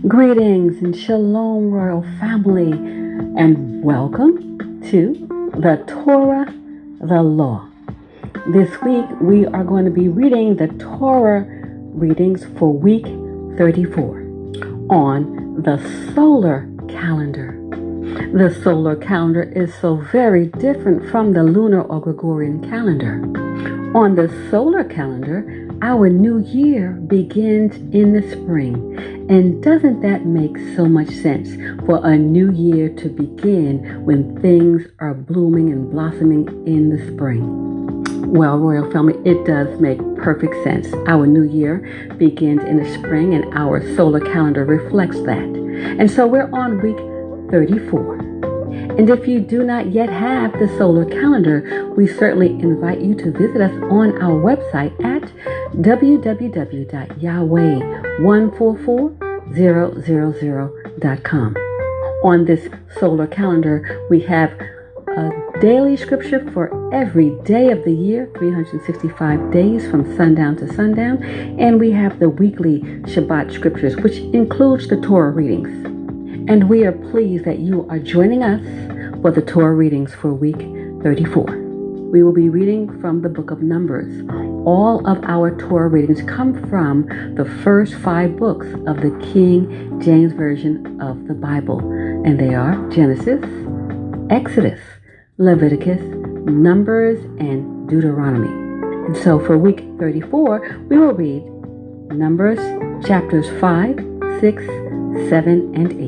Greetings and shalom, royal family, and welcome to the Torah, the Law. This week we are going to be reading the Torah readings for week 34 on the solar calendar. The solar calendar is so very different from the lunar or Gregorian calendar. On the solar calendar, our new year begins in the spring. And doesn't that make so much sense for a new year to begin when things are blooming and blossoming in the spring? Well, royal family, it does make perfect sense. Our new year begins in the spring and our solar calendar reflects that. And so we're on week 34. And if you do not yet have the solar calendar, we certainly invite you to visit us on our website at www.yahweh144000.com. On this solar calendar, we have a daily scripture for every day of the year, 365 days from sundown to sundown, and we have the weekly Shabbat scriptures, which includes the Torah readings. And we are pleased that you are joining us for the Torah readings for week 34. We will be reading from the book of Numbers. All of our Torah readings come from the first 5 books of the King James Version of the Bible. And they are Genesis, Exodus, Leviticus, Numbers, and Deuteronomy. And so for week 34, we will read Numbers chapters 5, 6, 7, and 8.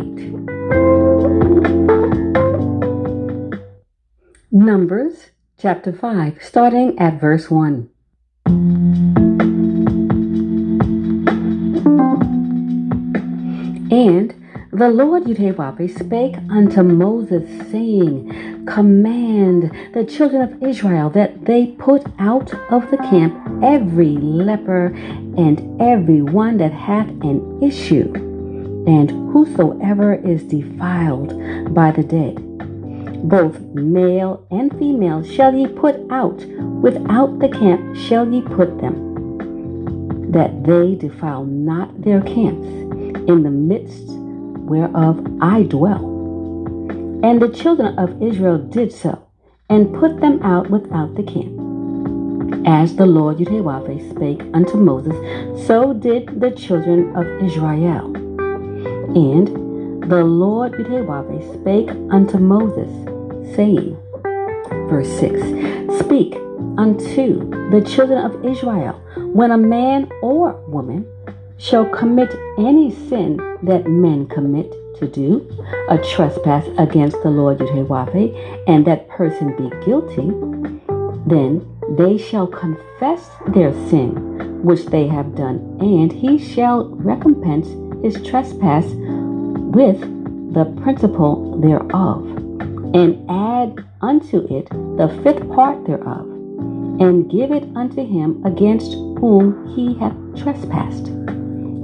Numbers chapter 5, starting at verse 1. And the Lord Yahweh spake unto Moses, saying, Command the children of Israel that they put out of the camp every leper and every one that hath an issue, and whosoever is defiled by the dead. Both male and female shall ye put out, without the camp shall ye put them, that they defile not their camps, in the midst whereof I dwell. And the children of Israel did so, and put them out without the camp. As the Lord Yahweh spake unto Moses, so did the children of Israel. And the Lord Yahweh spake unto Moses, saying, verse 6, Speak unto the children of Israel, when a man or woman shall commit any sin that men commit to do, a trespass against the Lord Yahweh, and that person be guilty, then they shall confess their sin which they have done, and he shall recompense his trespass with the principal thereof, and add unto it the 5th part thereof, and give it unto him against whom he hath trespassed.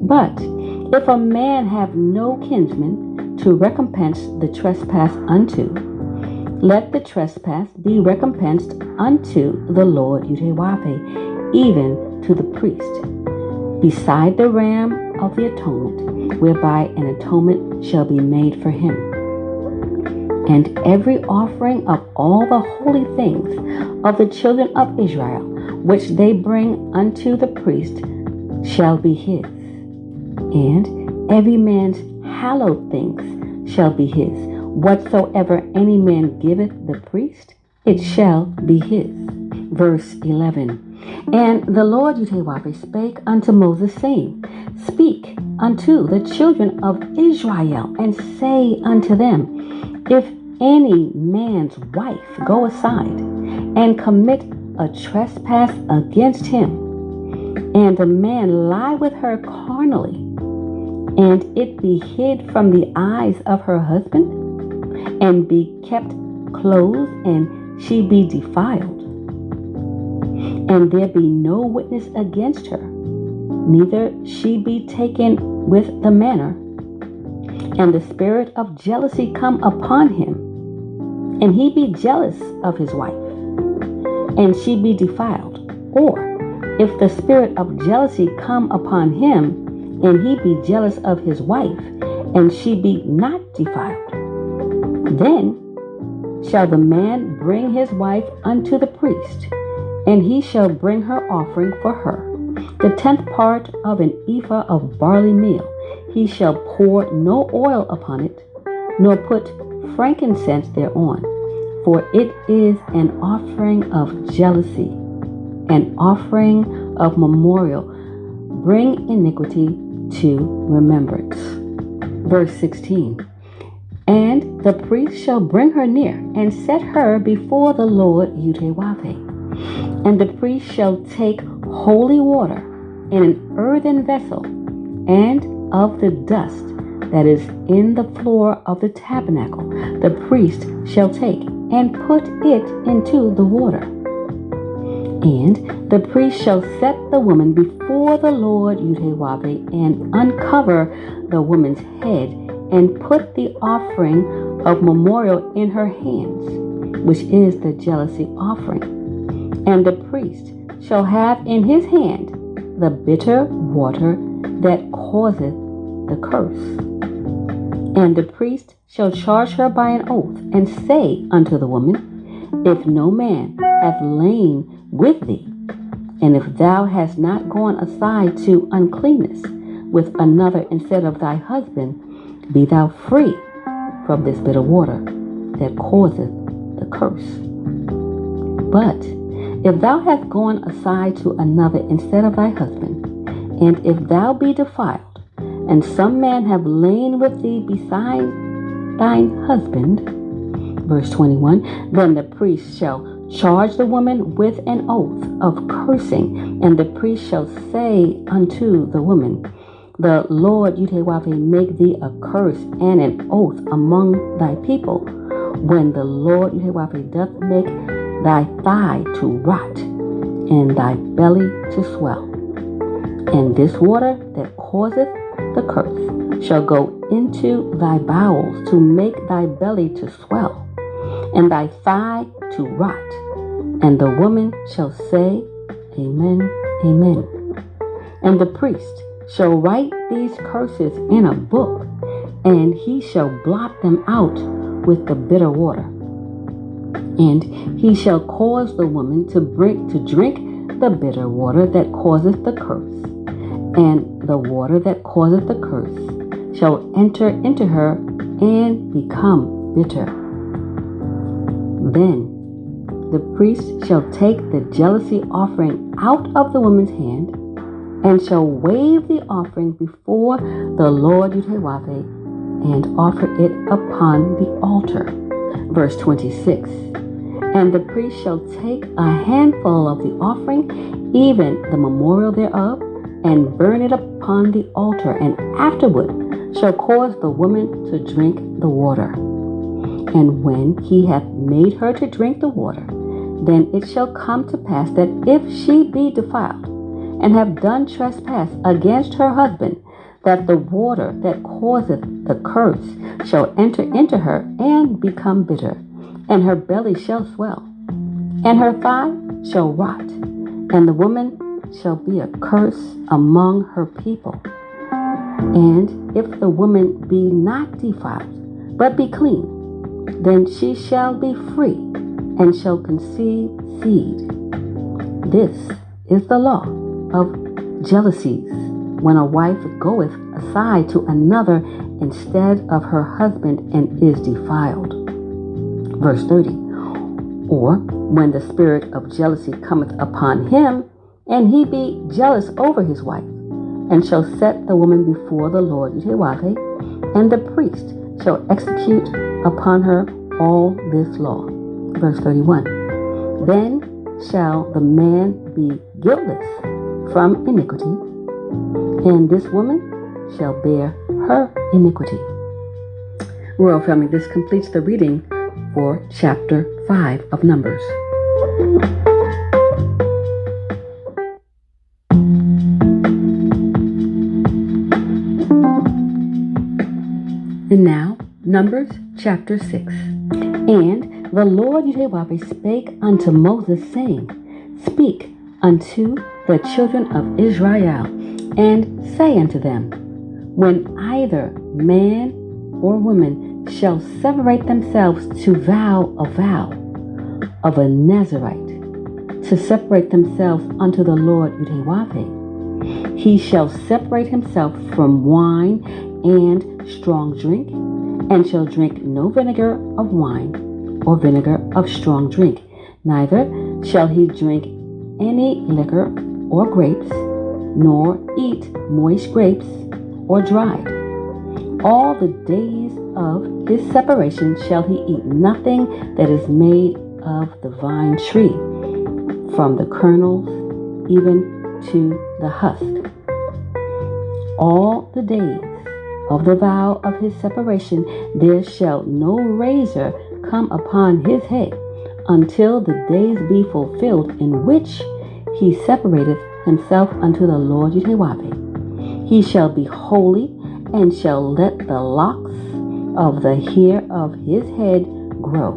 But if a man have no kinsman to recompense the trespass unto, let the trespass be recompensed unto the Lord Yahweh, even to the priest, beside the ram of the atonement, whereby an atonement shall be made for him. And every offering of all the holy things of the children of Israel, which they bring unto the priest, shall be his. And every man's hallowed things shall be his. Whatsoever any man giveth the priest, it shall be his. Verse 11. And the Lord Yahweh spake unto Moses, saying, Speak unto the children of Israel, and say unto them, If any man's wife go aside and commit a trespass against him, and the man lie with her carnally, and it be hid from the eyes of her husband, and be kept closed, and she be defiled, and there be no witness against her, neither she be taken with the manner, and the spirit of jealousy come upon him, and he be jealous of his wife, and she be defiled, or if the spirit of jealousy come upon him, and he be jealous of his wife, and she be not defiled, then shall the man bring his wife unto the priest, and he shall bring her offering for her, the 10th part of an ephah of barley meal. He shall pour no oil upon it, nor put frankincense thereon, for it is an offering of jealousy, an offering of memorial. Bring iniquity to remembrance. Verse 16. And the priest shall bring her near, and set her before the Lord Yahweh. And the priest shall take holy water in an earthen vessel, and of the dust that is in the floor of the tabernacle, the priest shall take and put it into the water. And the priest shall set the woman before the Lord Yahweh, and uncover the woman's head, and put the offering of memorial in her hands, which is the jealousy offering. And the priest shall have in his hand the bitter water that causeth the curse. And the priest shall charge her by an oath, and say unto the woman, if no man hath lain with thee, and if thou hast not gone aside to uncleanness with another instead of thy husband, be thou free from this bitter water that causeth the curse. But if thou hast gone aside to another instead of thy husband, and if thou be defiled, and some man have lain with thee beside thine husband, verse 21, then the priest shall charge the woman with an oath of cursing, and the priest shall say unto the woman, the Lord Yahweh make thee a curse and an oath among thy people, when the Lord Yahweh doth make thy thigh to rot, and thy belly to swell. And this water that causeth the curse shall go into thy bowels to make thy belly to swell, and thy thigh to rot. And the woman shall say, Amen, Amen. And the priest shall write these curses in a book, and he shall blot them out with the bitter water. And he shall cause the woman to drink the bitter water that causeth the curse, and the water that causeth the curse shall enter into her and become bitter. Then the priest shall take the jealousy offering out of the woman's hand, and shall wave the offering before the Lord Yahweh, and offer it upon the altar. Verse 26. And the priest shall take a handful of the offering, even the memorial thereof, and burn it upon the altar, and afterward shall cause the woman to drink the water. And when he hath made her to drink the water, then it shall come to pass that if she be defiled, and have done trespass against her husband, that the water that causeth the curse shall enter into her and become bitter, and her belly shall swell, and her thigh shall rot, and the woman shall be a curse among her people. And if the woman be not defiled, but be clean, then she shall be free, and shall conceive seed. This is the law of jealousies, when a wife goeth aside to another instead of her husband, and is defiled. Verse 30. Or when the spirit of jealousy cometh upon him, and he be jealous over his wife, and shall set the woman before the Lord Yahweh, and the priest shall execute upon her all this law. Verse 31. Then shall the man be guiltless from iniquity, and this woman shall bear her iniquity. Royal family, this completes the reading for chapter 5 of Numbers. And now, Numbers chapter 6. And the Lord Yahweh spake unto Moses, saying, Speak unto the children of Israel, and say unto them, when either man or woman shall separate themselves to vow a vow of a Nazarite, to separate themselves unto the Lord Yahweh, he shall separate himself from wine and strong drink, and shall drink no vinegar of wine or vinegar of strong drink, neither shall he drink any liquor or grapes, nor eat moist grapes or dried. All the days of his separation shall he eat nothing that is made of the vine tree, from the kernels even to the husk. All the days of the vow of his separation there shall no razor come upon his head, until the days be fulfilled in which he separateth himself unto the Lord Yahweh. He shall be holy, and shall let the locks of the hair of his head grow.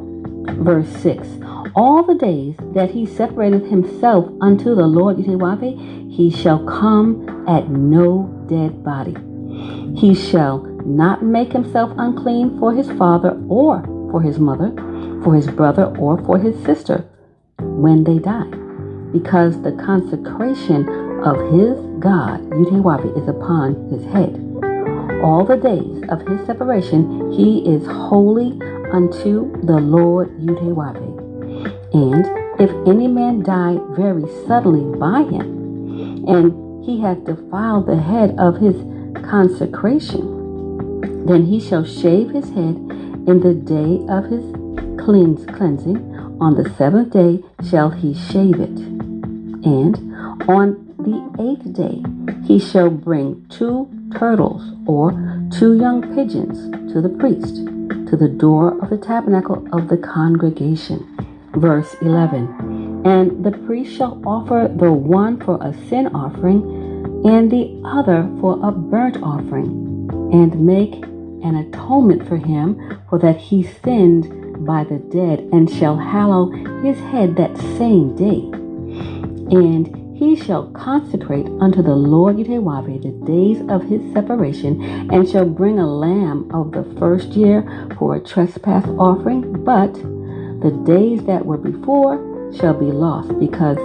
Verse 6. All the days that he separateth himself unto the Lord Yahweh, he shall come at no dead body. He shall not make himself unclean for his father or for his mother, for his brother or for his sister, when they die, because the consecration of his God, Yahweh, is upon his head. All the days of his separation he is holy unto the Lord Yahweh. And if any man die very suddenly by him, and he hath defiled the head of his consecration, then he shall shave his head in the day of his cleansing. On the 7th day shall he shave it. And on the 8th day he shall bring 2 turtles or 2 young pigeons to the priest, to the door of the tabernacle of the congregation. Verse 11. And the priest shall offer the one for a sin offering, and the other for a burnt offering, and make an atonement for him, for that he sinned by the dead, and shall hallow his head that same day. And he shall consecrate unto the Lord Yahweh the days of his separation, and shall bring a lamb of the first year for a trespass offering, but the days that were before shall be lost, because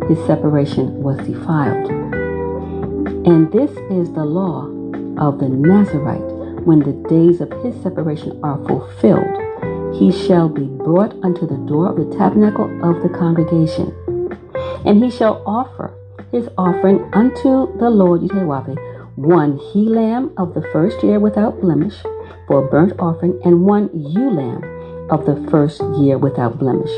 his separation was defiled. And this is the law of the Nazarite. When the days of his separation are fulfilled, he shall be brought unto the door of the tabernacle of the congregation. And he shall offer his offering unto the Lord Yahweh, 1 he-lamb of the first year without blemish for a burnt offering, and 1 ewe-lamb of the first year without blemish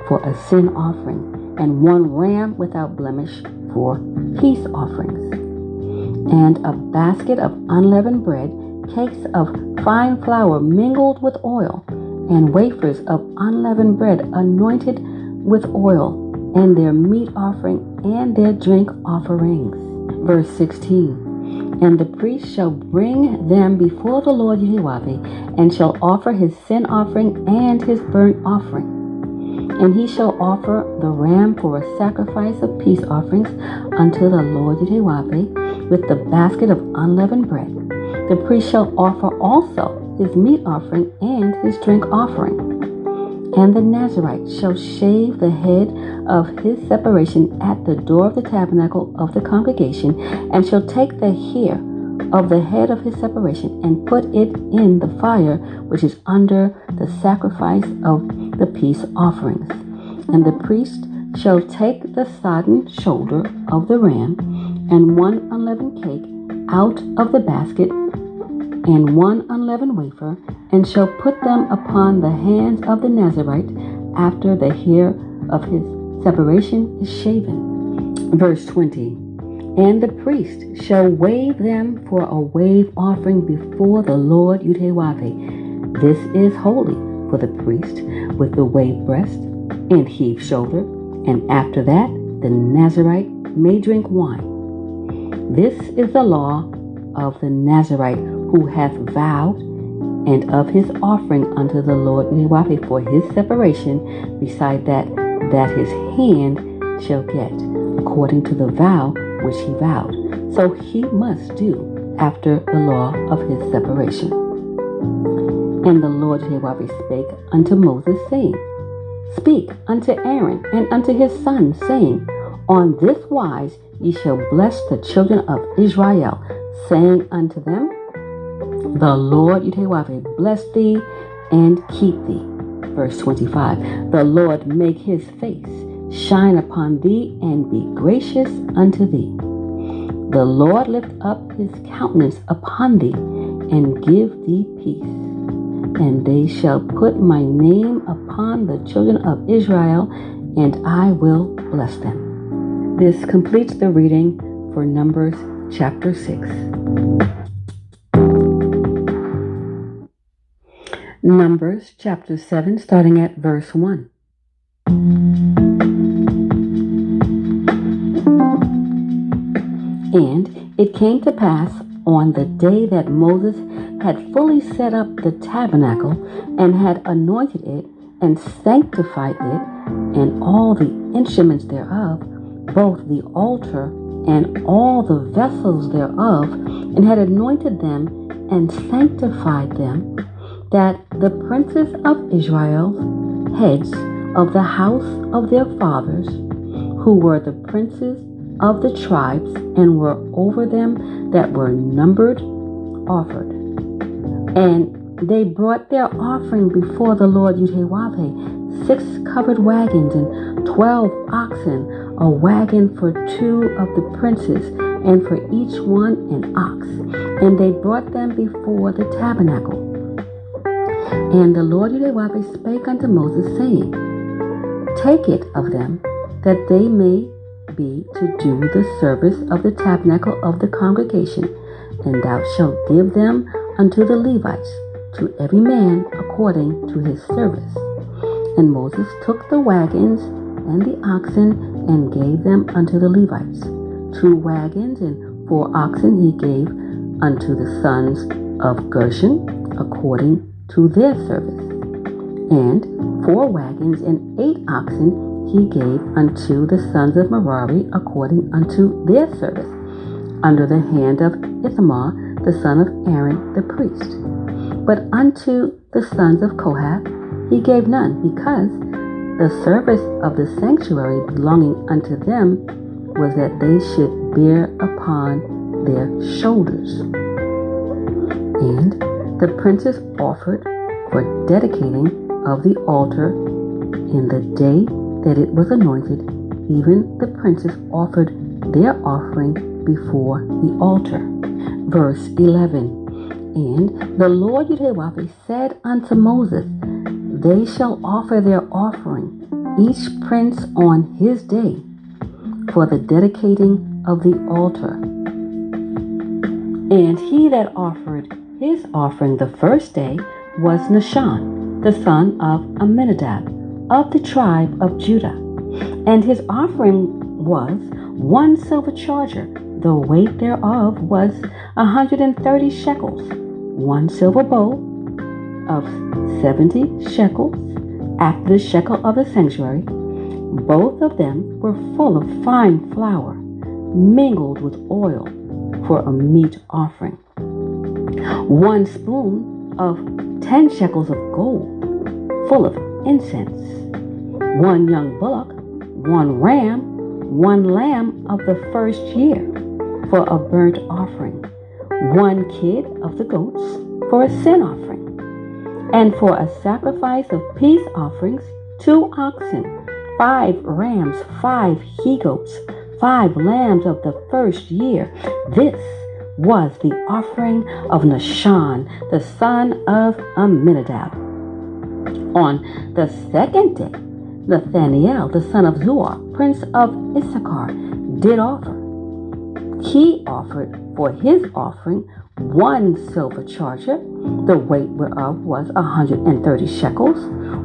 for a sin offering, and 1 ram without blemish for peace offerings. And a basket of unleavened bread, cakes of fine flour mingled with oil, and wafers of unleavened bread anointed with oil, and their meat offering and their drink offerings. Verse 16. And the priest shall bring them before the Lord Yahweh, and shall offer his sin offering and his burnt offering. And he shall offer the ram for a sacrifice of peace offerings unto the Lord Yahweh, with the basket of unleavened bread. The priest shall offer also his meat offering and his drink offering. And the Nazarite shall shave the head of his separation at the door of the tabernacle of the congregation, and shall take the hair of the head of his separation, and put it in the fire which is under the sacrifice of the peace offerings. And the priest shall take the sodden shoulder of the ram, and 1 unleavened cake out of the basket, and 1 unleavened wafer, and shall put them upon the hands of the Nazarite after the hair of his separation is shaven. Verse 20. And the priest shall wave them for a wave offering before the Lord Yahweh. This is holy for the priest, with the waved breast and heaved shoulder, and after that the Nazarite may drink wine. This is the law of the Nazarite who hath vowed, and of his offering unto the Lord Yahweh for his separation, beside that his hand shall get. according to the vow which he vowed. So he must do after the law of his separation. And the Lord Yahweh spake unto Moses, saying, Speak unto Aaron and unto his sons, saying, On this wise ye shall bless the children of Israel, saying unto them, The Lord Yahweh bless thee and keep thee. Verse 25, The Lord make his face shine upon thee and be gracious unto thee. The Lord lift up his countenance upon thee and give thee peace. And they shall put my name upon the children of Israel, and I will bless them. This completes the reading for Numbers chapter 6. Numbers chapter 7, starting at verse 1. And it came to pass on the day that Moses had fully set up the tabernacle and had anointed it and sanctified it and all the instruments thereof, both the altar and all the vessels thereof, and had anointed them and sanctified them, that the princes of Israel, heads of the house of their fathers, who were the princes of the tribes and were over them that were numbered, offered. And they brought their offering before the Lord Yahweh, 6 covered wagons and 12 oxen, a wagon for 2 of the princes, and for each one an ox. And they brought them before the tabernacle. And the Lord Yahweh spake unto Moses, saying, Take it of them, that they may be to do the service of the tabernacle of the congregation, and thou shalt give them unto the Levites, to every man according to his service. And Moses took the wagons and the oxen, and gave them unto the Levites. 2 wagons and 4 oxen he gave unto the sons of Gershon, according to their service. And 4 wagons and 8 oxen he gave unto the sons of Merari, according unto their service, under the hand of Ithamar, the son of Aaron the priest. But unto the sons of Kohath he gave none, because the service of the sanctuary belonging unto them was that they should bear upon their shoulders. And the princes offered for dedicating of the altar in the day that it was anointed. Even the princes offered their offering before the altar. Verse 11. And the Lord Yahweh said unto Moses, They shall offer their offering, each prince on his day, for the dedicating of the altar. And he that offered his offering the first day was Nahshon, the son of Amminadab, of the tribe of Judah. And his offering was 1 silver charger, the weight thereof was 130 shekels, 1 silver bowl of 70 shekels, after the shekel of the sanctuary. Both of them were full of fine flour, mingled with oil, for a meat offering. 1 spoon of 10 shekels of gold, full of incense. 1 young bullock, 1 ram, 1 lamb of the first year, for a burnt offering. 1 kid of the goats, for a sin offering. And for a sacrifice of peace offerings, 2 oxen, 5 rams, 5 he-goats, 5 lambs of the first year. This was the offering of Nahshon, the son of Amminadab. On the second day, Nathaniel, the son of Zuar, prince of Issachar, did offer. He offered for his offering 1 silver charger, the weight whereof was 130 shekels,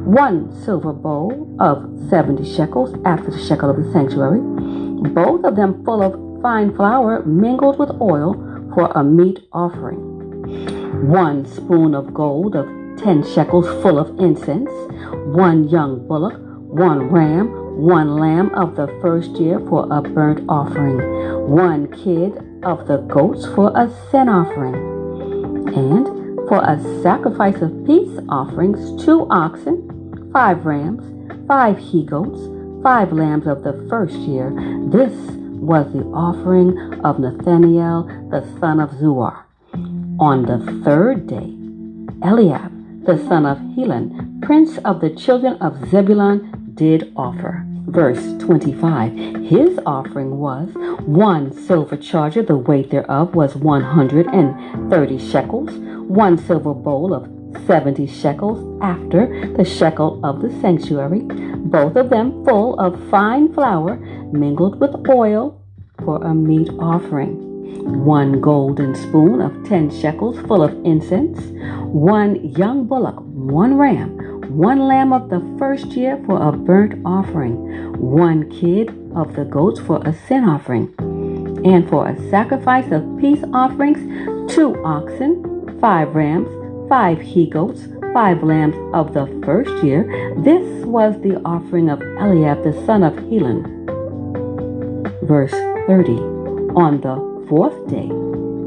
1 silver bowl of 70 shekels, after the shekel of the sanctuary, both of them full of fine flour mingled with oil, for a meat offering. 1 spoon of gold of 10 shekels full of incense, 1 young bullock, 1 ram, one lamb of the first year for a burnt offering, one kid of the goats for a sin offering, and for a sacrifice of peace offerings, 2 oxen, 5 rams, 5 he-goats, 5 lambs of the first year. This was the offering of Nathaniel the son of Zuar. On the 3rd day, Eliab the son of Helon, prince of the children of Zebulun, did offer. Verse 25, his offering was 1 silver charger, the weight thereof was 130 shekels, 1 silver bowl of 70 shekels after the shekel of the sanctuary, both of them full of fine flour mingled with oil for a meat offering, 1 golden spoon of 10 shekels full of incense, 1 young bullock, 1 ram, 1 lamb of the first year for a burnt offering, 1 kid of the goats for a sin offering, and for a sacrifice of peace offerings, 2 oxen, 5 rams, 5 he-goats, 5 lambs of the first year. This was the offering of Eliab the son of Helon. Verse 30. On the 4th day,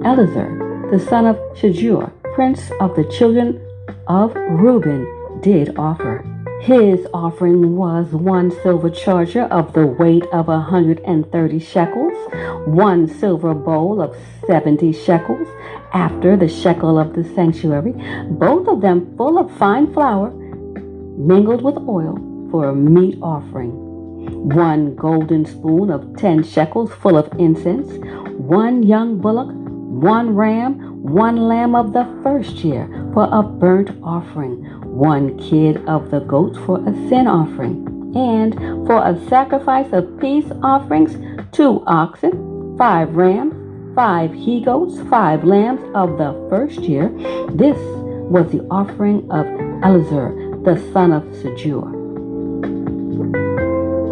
Elazar the son of Shedeur, prince of the children of Reuben, did offer. His offering was 1 silver charger of the weight of 130 shekels, 1 silver bowl of 70 shekels after the shekel of the sanctuary, both of them full of fine flour mingled with oil for a meat offering, 1 golden spoon of 10 shekels full of incense, 1 young bullock, 1 ram, 1 lamb of the first year for a burnt offering, 1 kid of the goats for a sin offering, and for a sacrifice of peace offerings, 2 oxen, 5 rams, 5 he-goats, 5 lambs of the first year. This was the offering of Elazar the son of Shedeur.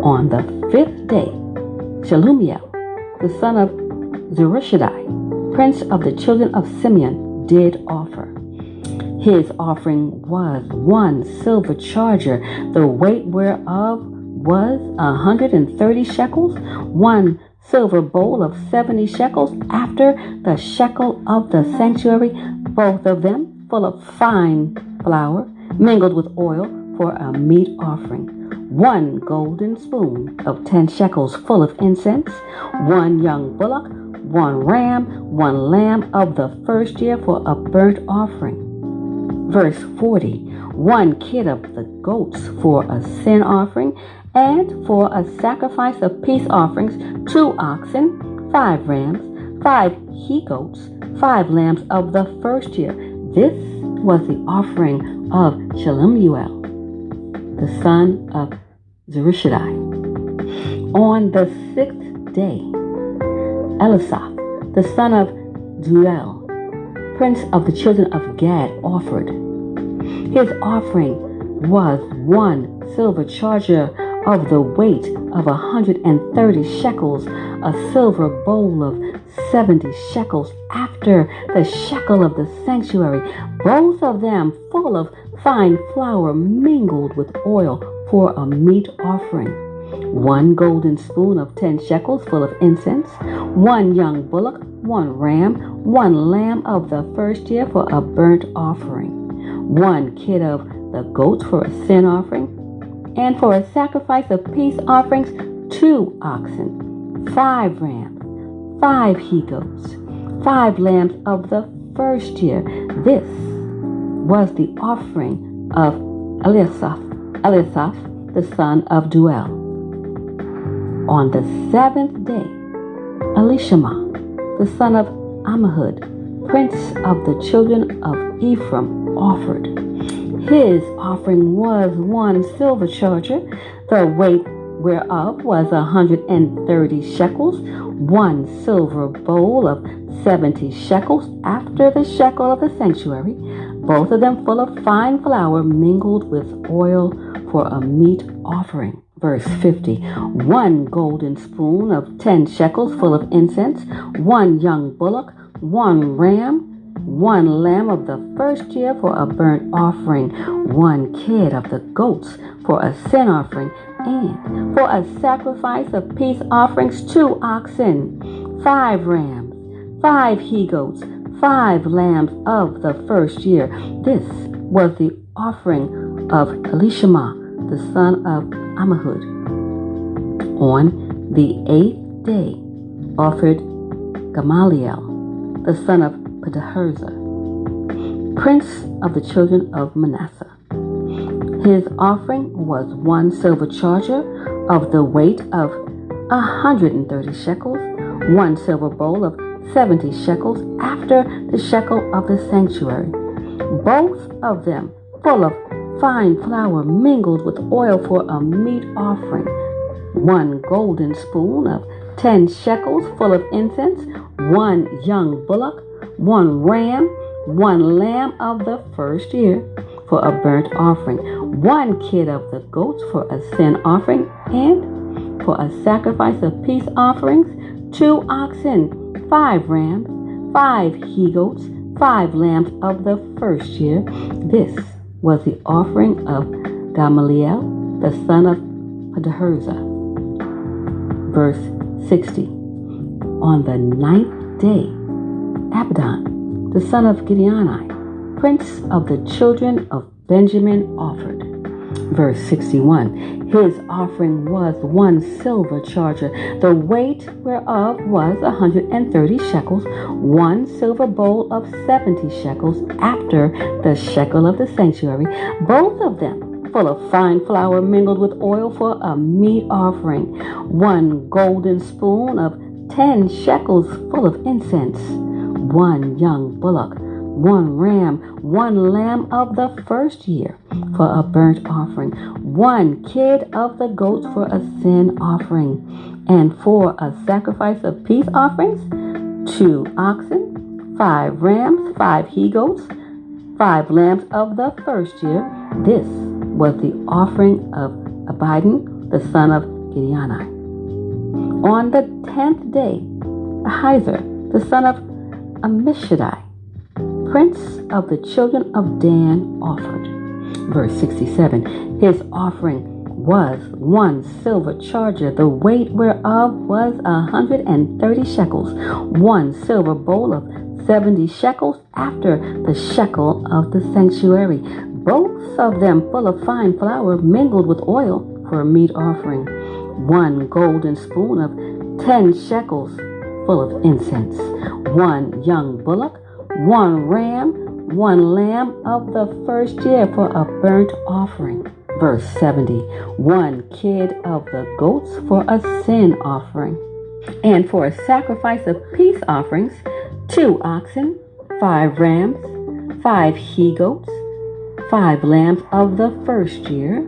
On the 5th day, Shelumiel the son of Zurishaddai, prince of the children of Simeon, did offer. His offering was 1 silver charger, the weight whereof was 130 shekels, 1 silver bowl of 70 shekels after the shekel of the sanctuary, both of them full of fine flour mingled with oil for a meat offering, 1 golden spoon of 10 shekels full of incense, 1 young bullock, 1 ram, 1 lamb of the first year for a burnt offering. Verse 40, 1 kid of the goats for a sin offering, and for a sacrifice of peace offerings, 2 oxen, 5 rams, 5 he-goats, 5 lambs of the first year. This was the offering of Shelumiel the son of Zurishaddai. On the 6th day, Elisaph the son of Deuel, prince of the children of Gad, offered. His offering was 1 silver charger of the weight of 130 shekels, a silver bowl of 70 shekels after the shekel of the sanctuary, both of them full of fine flour mingled with oil for a meat offering, 1 golden spoon of 10 shekels full of incense, 1 young bullock, 1 ram, 1 lamb of the first year for a burnt offering, 1 kid of the goats for a sin offering, and for a sacrifice of peace offerings, 2 oxen, 5 rams, 5 he-goats, 5 lambs of the first year. This was the offering of Elisaph the son of Deuel. On the 7th day, Elishama the son of Ammihud, prince of the children of Ephraim, offered. His offering was 1 silver charger, the weight whereof was 130 shekels, 1 silver bowl of 70 shekels after the shekel of the sanctuary, both of them full of fine flour mingled with oil for a meat offering. Verse 50, 1 golden spoon of 10 shekels full of incense, 1 young bullock, 1 ram, one lamb of the first year for a burnt offering, one kid of the goats for a sin offering, and for a sacrifice of peace offerings, 2 oxen, 5 rams, 5 he-goats, 5 lambs of the first year. This was the offering of Elishama, the son of Ammihud. On the 8th day offered Gamaliel, the son of Pedahzur, prince of the children of Manasseh. His offering was 1 silver charger of the weight of 130 shekels, 1 silver bowl of 70 shekels after the shekel of the sanctuary, both of them full of fine flour mingled with oil for a meat offering, 1 golden spoon of 10 shekels full of incense, 1 young bullock, 1 ram, 1 lamb of the first year for a burnt offering, 1 kid of the goats for a sin offering, and for a sacrifice of peace offerings, 2 oxen, 5 rams, 5 he-goats, 5 lambs of the first year. This was the offering of Gamaliel, the son of Pedahzur. Verse 60. On the 9th day, Abidan, the son of Gideoni, prince of the children of Benjamin, offered. Verse 61. His offering was 1 silver charger, the weight whereof was 130 shekels, 1 silver bowl of 70 shekels after the shekel of the sanctuary, both of them full of fine flour mingled with oil for a meat offering, 1 golden spoon of 10 shekels full of incense, 1 young bullock, 1 ram, 1 lamb of the first year for a burnt offering, 1 kid of the goats for a sin offering, and for a sacrifice of peace offerings, 2 oxen, 5 rams, 5 he-goats, 5 lambs of the first year. This was the offering of Abidan, the son of Gideoni. On the 10th day, Ahiezer, the son of Ammishaddai, prince of the children of Dan, offered. Verse 67. His offering was 1 silver charger, the weight whereof was 130 shekels, 1 silver bowl of 70 shekels after the shekel of the sanctuary, both of them full of fine flour mingled with oil for a meat offering, 1 golden spoon of 10 shekels full of incense, 1 young bullock, 1 ram, 1 lamb of the first year for a burnt offering. Verse 70. 1 kid of the goats for a sin offering. And for a sacrifice of peace offerings, 2 oxen, 5 rams, 5 he-goats, 5 lambs of the first year.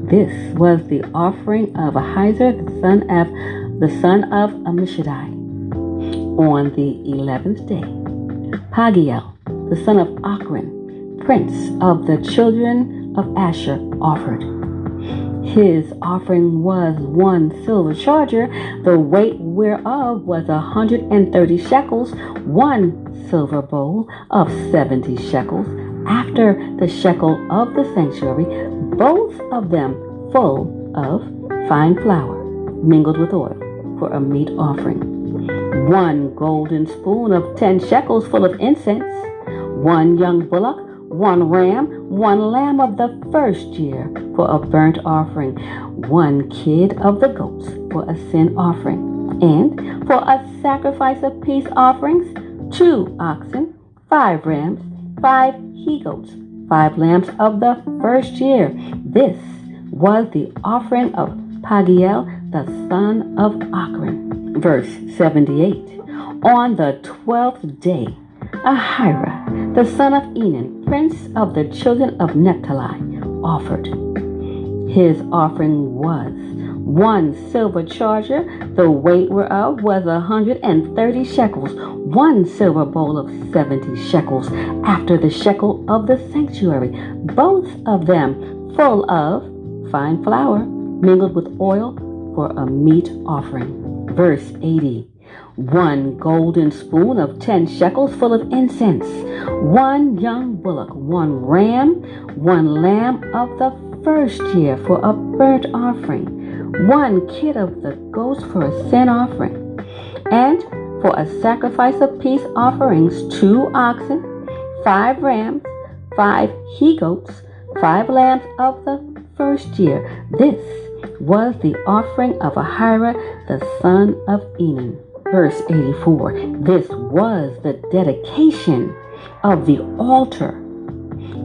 This was the offering of Ahiezer, the son of Ammishaddai. On the 11th day, Pagiel, the son of Ochran, prince of the children of Asher, offered. His offering was 1 silver charger, the weight whereof was 130 shekels, 1 silver bowl of 70 shekels, after the shekel of the sanctuary, both of them full of fine flour mingled with oil for a meat offering, 1 golden spoon of 10 shekels full of incense, 1 young bullock, 1 ram, 1 lamb of the first year for a burnt offering, 1 kid of the goats for a sin offering, and for a sacrifice of peace offerings, 2 oxen, 5 rams, 5 he-goats, 5 lambs of the first year. This was the offering of Pagiel, the son of Ochran. Verse 78. On the 12th day, Ahira, the son of Enan, prince of the children of Naphtali, offered. His offering was 1 silver charger, the weight whereof was 130 shekels, 1 silver bowl of 70 shekels, after the shekel of the sanctuary, both of them full of fine flour mingled with oil for a meat offering. Verse 80. 1 golden spoon of 10 shekels full of incense, 1 young bullock, 1 ram, 1 lamb of the first year for a burnt offering, 1 kid of the goats for a sin offering, and for a sacrifice of peace offerings 2 oxen, 5 rams, 5 he-goats, 5 lambs of the first year. This was the offering of Ahira the son of Enan. Verse 84. This was the dedication of the altar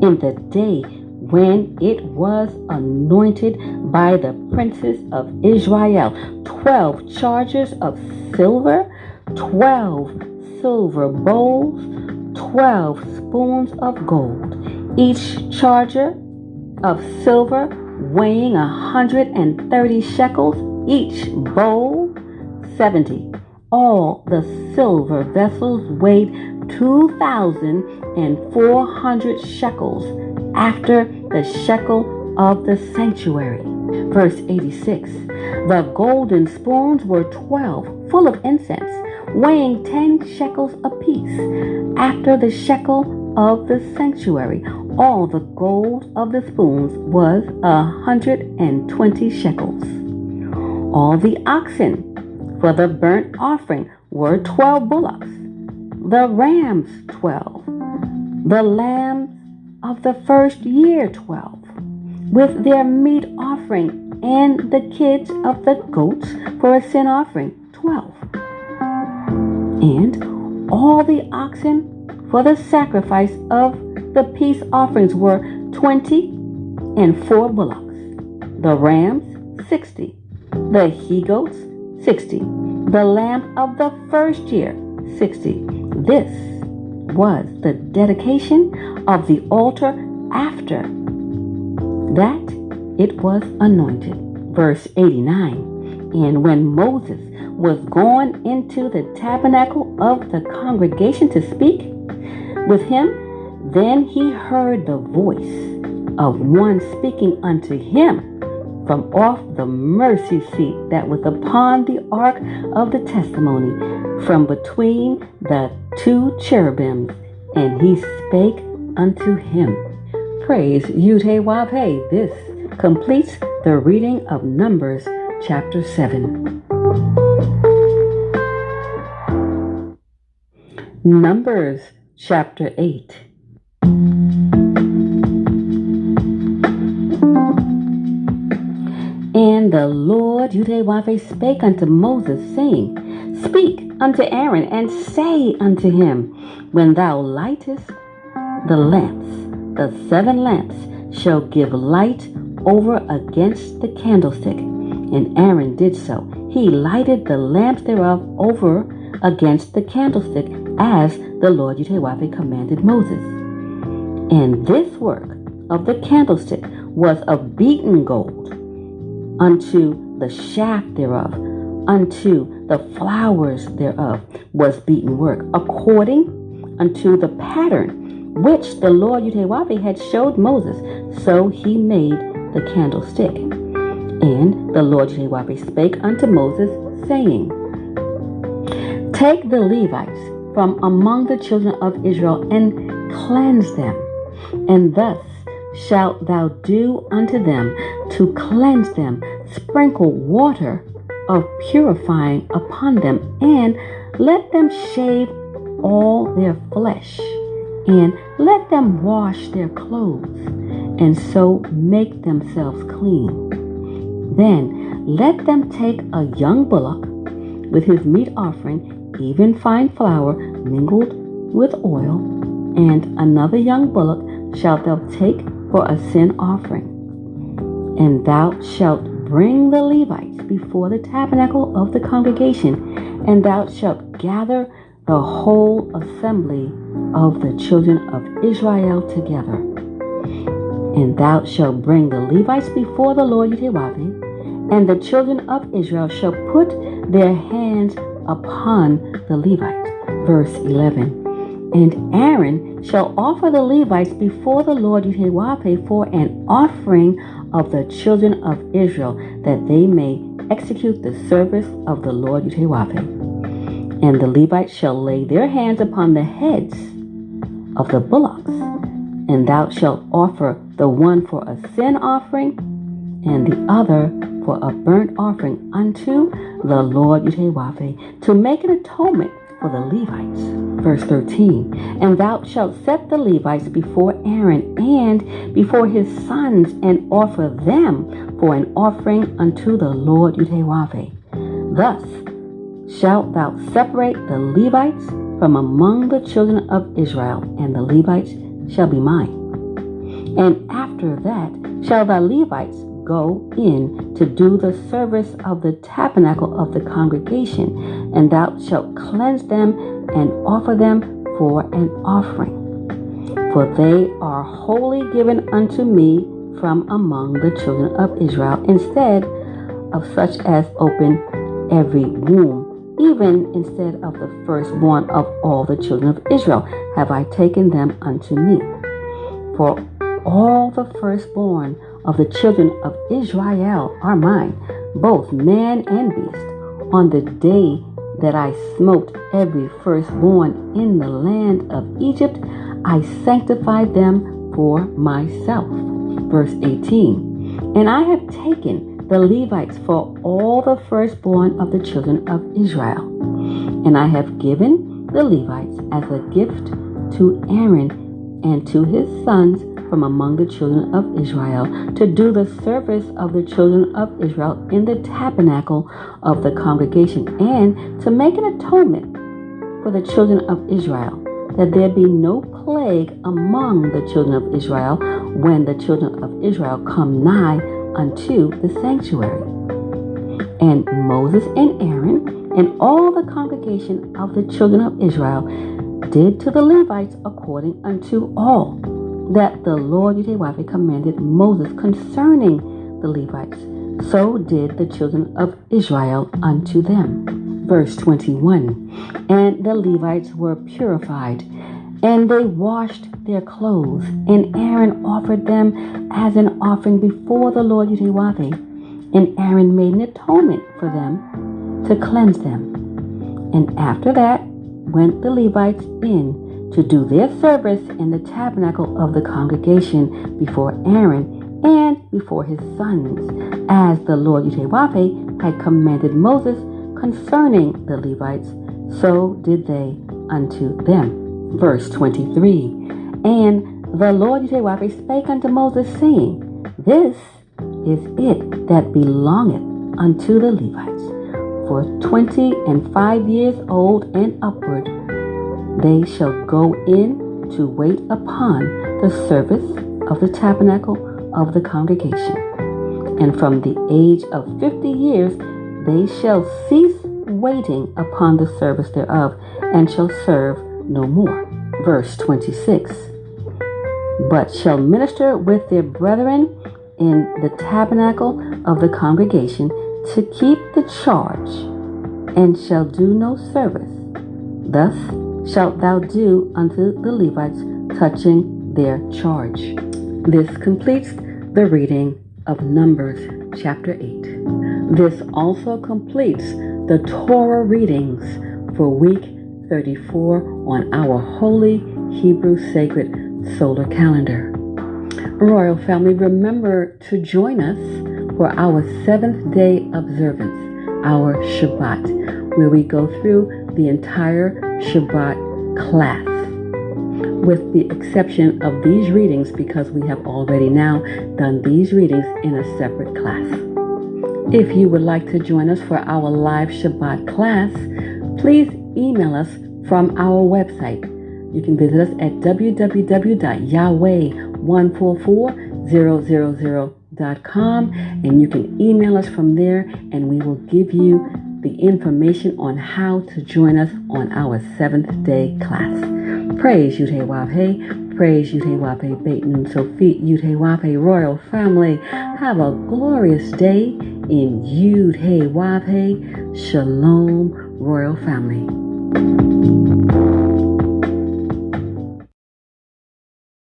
in the day when it was anointed by the princes of Israel. 12 chargers of silver, 12 silver bowls, 12 spoons of gold, each charger of silver weighing 130 shekels, each bowl 70. All the silver vessels weighed 2,400 shekels after the shekel of the sanctuary. Verse 86. The golden spoons were 12, full of incense, weighing 10 shekels apiece, after the shekel of the sanctuary. All the gold of the spoons was 120 shekels. All the oxen for the burnt offering were 12 bullocks, the rams 12, the lambs of the first year 12, with their meat offering, and the kids of the goats for a sin offering 12. And all the oxen for the sacrifice of the peace offerings were 20, and 4 bullocks, the rams 60, the he-goats 60, the lamb of the first year 60. This was the dedication of the altar after that it was anointed. Verse 89. And when Moses was gone into the tabernacle of the congregation to speak with him, then he heard the voice of one speaking unto him from off the mercy seat that was upon the ark of the testimony, from between the 2 cherubims, and he spake unto him. Praise Yahweh. This completes the reading of Numbers chapter 7. Numbers chapter 8. And the Lord Yahweh spake unto Moses, saying, Speak unto Aaron, and say unto him, When thou lightest the lamps, the 7 lamps shall give light over against the candlestick. And Aaron did so. He lighted the lamps thereof over against the candlestick, as the Lord Yahweh commanded Moses. And this work of the candlestick was of beaten gold, unto the shaft thereof, unto the flowers thereof was beaten work, according unto the pattern which the Lord Yahweh had showed Moses. So he made the candlestick. And the Lord Yahweh spake unto Moses, saying, Take the Levites from among the children of Israel, and cleanse them, and thus shalt thou do unto them to cleanse them. Sprinkle water of purifying upon them, and let them shave all their flesh, and let them wash their clothes, and so make themselves clean. Then let them take a young bullock with his meat offering, even fine flour mingled with oil, and another young bullock shalt thou take for a sin offering. And thou shalt bring the Levites before the tabernacle of the congregation, and thou shalt gather the whole assembly of the children of Israel together. And thou shalt bring the Levites before the Lord Yahweh, and the children of Israel shall put their hands upon the Levites. Verse 11. And Aaron shall offer the Levites before the Lord Yahweh for an offering of the children of Israel, that they may execute the service of the Lord Yahweh. And the Levites shall lay their hands upon the heads of the bullocks, and thou shalt offer the one for a sin offering, and the other for a burnt offering unto the Lord Yahweh, to make an atonement for the Levites. Verse 13, and thou shalt set the Levites before Aaron and before his sons, and offer them for an offering unto the Lord Yahweh. Thus shalt thou separate the Levites from among the children of Israel, and the Levites shall be mine. And after that shall the Levites go in to do the service of the tabernacle of the congregation, and thou shalt cleanse them and offer them for an offering. For they are wholly given unto me from among the children of Israel, instead of such as open every womb, even instead of the firstborn of all the children of Israel, have I taken them unto me. For all the firstborn of the children of Israel are mine, both man and beast. On the day that I smote every firstborn in the land of Egypt, I sanctified them for myself. Verse 18, and I have taken the Levites for all the firstborn of the children of Israel, and I have given the Levites as a gift to Aaron and to his sons from among the children of Israel, to do the service of the children of Israel in the tabernacle of the congregation, and to make an atonement for the children of Israel, that there be no plague among the children of Israel when the children of Israel come nigh unto the sanctuary. And Moses and Aaron and all the congregation of the children of Israel did to the Levites according unto all that the Lord Yahweh commanded Moses concerning the Levites. So did the children of Israel unto them. Verse 21, and the Levites were purified, and they washed their clothes, and Aaron offered them as an offering before the Lord Yahweh, and Aaron made an atonement for them to cleanse them. And after that went the Levites in to do their service in the tabernacle of the congregation before Aaron and before his sons, as the Lord Yahweh had commanded Moses concerning the Levites, so did they unto them. Verse 23, and the Lord Yahweh spake unto Moses, saying, This is it that belongeth unto the Levites. For 25 years old and upward, they shall go in to wait upon the service of the tabernacle of the congregation. And from the age of 50 years, they shall cease waiting upon the service thereof, and shall serve no more. Verse 26, but shall minister with their brethren in the tabernacle of the congregation to keep the charge, and shall do no service. Thus shalt thou do unto the Levites touching their charge. This completes the reading of Numbers chapter 8. This also completes the Torah readings for week 34 on our Holy Hebrew Sacred Solar Calendar. Royal Family, remember to join us for our 7th day observance, our Shabbat, where we go through the entire Shabbat class, with the exception of these readings, because we have already now done these readings in a separate class. If you would like to join us for our live Shabbat class, please email us from our website. You can visit us at www.yahweh144000.com, and you can email us from there, and we will give you the information on how to join us on our 7th day class. Praise Yud-Heh-Wav-Heh, praise Yud-Heh-Wav-Heh, Beit Nun Sofit, Yud-Heh-Wav-Heh, Royal Family. Have a glorious day in Yud-Heh-Wav-Heh. Shalom, Royal Family.